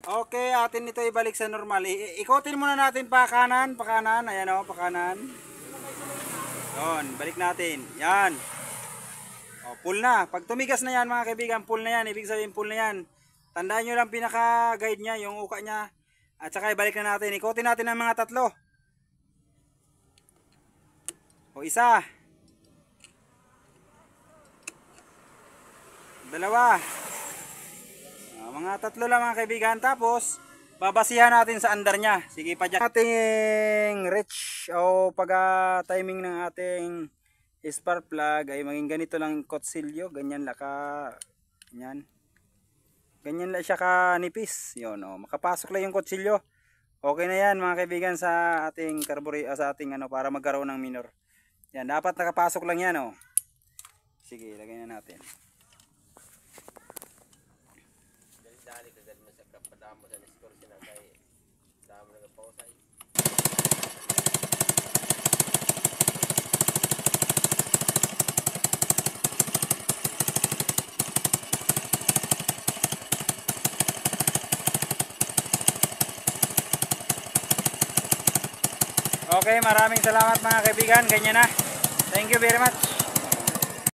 Okay, atin ito ibalik sa normal. Ikotin muna natin pa kanan. Ayan o, pa kanan. Yun, balik natin. Yan. O, pull na. Pag tumigas na yan mga kaibigan, pull na yan. Ibig sabihin pull na yan. Tandaan nyo lang pinaka-guide niya, yung uka niya. At saka ibalik na natin. Ikotin natin ang mga tatlo. O, isa. Dalawa. Mga tatlo lang mga kaibigan. Tapos, babasihan natin sa andar niya. Sige pa dyan. Ating reach o pag-timing ng ating spark plug ay maging ganito lang kutsilyo. Ganyan lang ganyan. Ganyan lang siya kanipis. Yun, makapasok lang yung kutsilyo. Okay na yan mga kaibigan sa ating sa ating para magkaroon ng minor. Yan, dapat nakapasok lang yan Sige, lagay na natin. Dali ka mo sa kapadamo sa score sina kay damo nga pausay. Okay, maraming salamat mga kaibigan. Ganyan na. Thank you very much.